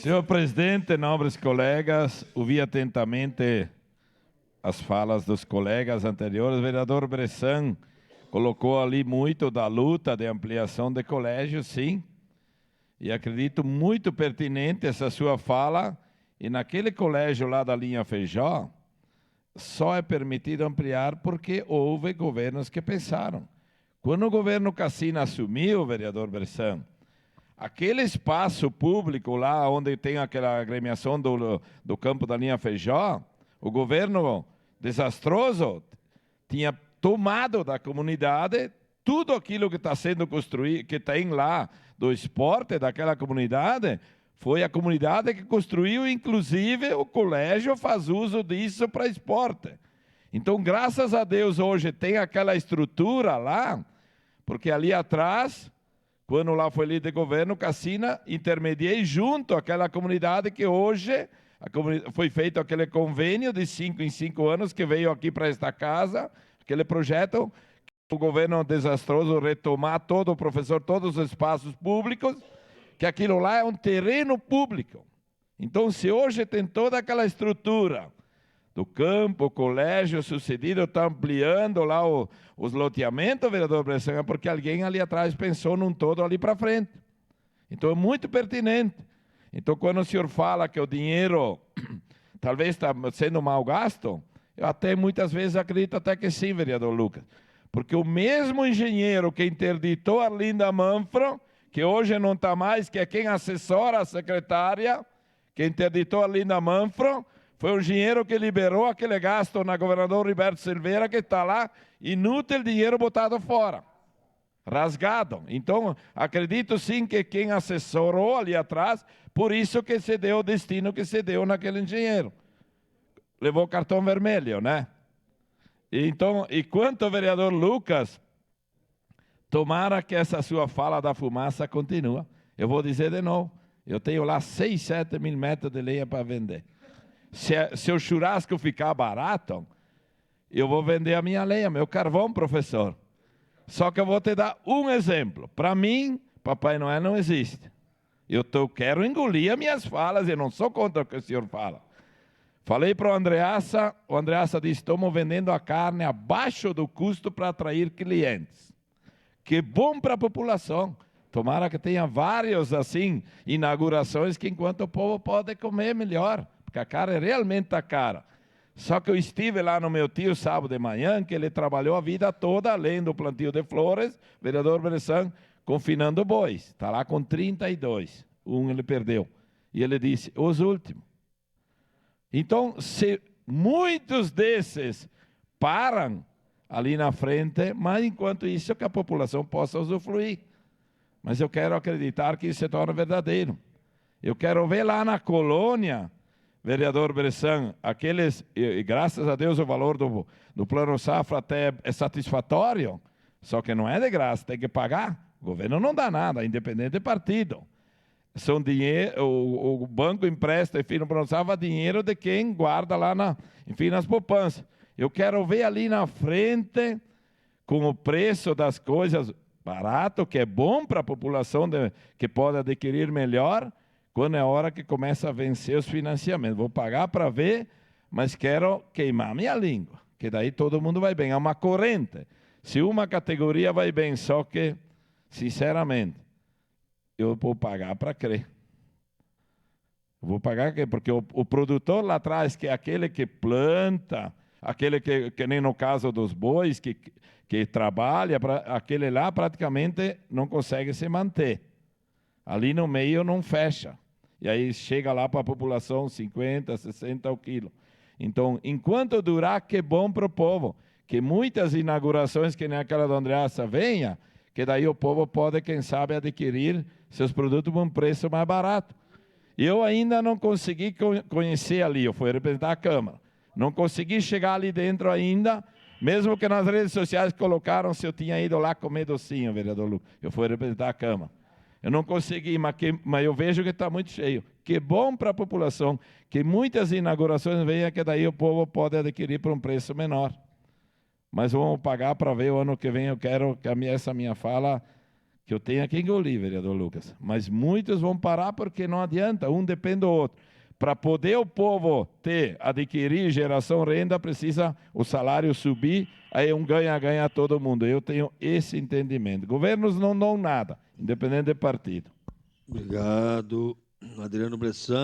Senhor presidente, nobres colegas, ouvi atentamente as falas dos colegas anteriores. O vereador Bressan colocou ali muito da luta de ampliação de colégios, sim, e acredito muito pertinente essa sua fala. E naquele colégio lá da linha Feijó, só é permitido ampliar porque houve governos que pensaram. Quando o governo Cassina assumiu, vereador Bressan, aquele espaço público lá onde tem aquela agremiação do campo da linha Feijó, o governo desastroso tinha tomado da comunidade tudo aquilo que está sendo construído, que tem lá do esporte daquela comunidade. Foi a comunidade que construiu, inclusive o colégio faz uso disso para esporte. Então, graças a Deus, hoje tem aquela estrutura lá, porque ali atrás, quando lá foi líder de governo, Cassina, intermediei junto àquela comunidade que hoje foi feito aquele convênio de 5 em 5 anos que veio aqui para esta casa, aquele projeto, o governo desastroso retomar todo o professor, todos os espaços públicos, que aquilo lá é um terreno público. Então, se hoje tem toda aquela estrutura do campo, o colégio sucedido, está ampliando lá os loteamentos, vereador Bressan, é porque alguém ali atrás pensou num todo ali para frente. Então, é muito pertinente. Então, quando o senhor fala que o dinheiro talvez está sendo mal gasto, eu até muitas vezes acredito até que sim, vereador Lucas. Porque o mesmo engenheiro que interditou a Arlinda Manfro, que hoje não está mais, que é quem assessora a secretária, que interditou a Arlinda Manfro, foi o engenheiro que liberou aquele gasto na governador Roberto Silveira, que está lá, inútil dinheiro botado fora, rasgado. Então, acredito sim que quem assessorou ali atrás, por isso que se deu o destino que se deu naquele engenheiro. Levou cartão vermelho, né? Então, e quanto ao vereador Lucas, tomara que essa sua fala da fumaça continue. Eu vou dizer de novo, eu tenho lá 6, 7 mil metros de lenha para vender. Se o churrasco ficar barato, eu vou vender a minha lenha, meu carvão, professor. Só que eu vou te dar um exemplo. Para mim, Papai Noel não existe. Eu quero engolir as minhas falas, eu não sou contra o que o senhor fala. Falei para o Andreassa disse, estamos vendendo a carne abaixo do custo para atrair clientes. Que bom para a população. Tomara que tenha várias, assim, inaugurações que enquanto o povo pode comer melhor, porque a carne realmente está cara. Só que eu estive lá no meu tio sábado de manhã, que ele trabalhou a vida toda, além do plantio de flores, vereador Bressan, confinando bois. Está lá com 32. Um ele perdeu. E ele disse, os últimos. Então, se muitos desses param ali na frente, mas enquanto isso que a população possa usufruir. Mas eu quero acreditar que isso se torna verdadeiro. Eu quero ver lá na colônia, vereador Bressan, aqueles, e graças a Deus o valor do Plano Safra até é satisfatório, só que não é de graça, tem que pagar. O governo não dá nada, independente de partido. São dinheiro, o banco empresta, enfim, no Plano Safra, dinheiro de quem guarda lá, nas poupanças. Eu quero ver ali na frente, com o preço das coisas barato, que é bom para a população que pode adquirir melhor, quando é hora que começa a vencer os financiamentos. Vou pagar para ver, mas quero queimar minha língua, que daí todo mundo vai bem. É uma corrente. Se uma categoria vai bem, só que, sinceramente, eu vou pagar para crer. Vou pagar porque o produtor lá atrás, que é aquele que planta, aquele que nem no caso dos bois, que trabalha, aquele lá praticamente não consegue se manter. Ali no meio não fecha. E aí chega lá para a população 50, 60 o quilo. Então, enquanto durar, que bom para o povo. Que muitas inaugurações, que nem aquela do Andreassa, venha, que daí o povo pode, quem sabe, adquirir seus produtos por um preço mais barato. Eu ainda não consegui conhecer ali, eu fui representar a Câmara. Não consegui chegar ali dentro ainda, mesmo que nas redes sociais colocaram se eu tinha ido lá comer docinho, vereador Lucas. Eu fui representar a Câmara. Eu não consegui, mas eu vejo que está muito cheio. Que bom para a população, que muitas inaugurações venham, que daí o povo pode adquirir por um preço menor. Mas vamos pagar para ver o ano que vem, eu quero que essa minha fala que eu tenha que engolir, vereador Lucas. Mas muitos vão parar porque não adianta, um depende do outro. Para poder o povo adquirir geração renda, precisa o salário subir, aí um ganha-ganha todo mundo. Eu tenho esse entendimento. Governos não dão nada, independente de partido. Obrigado, Adriano Bressan.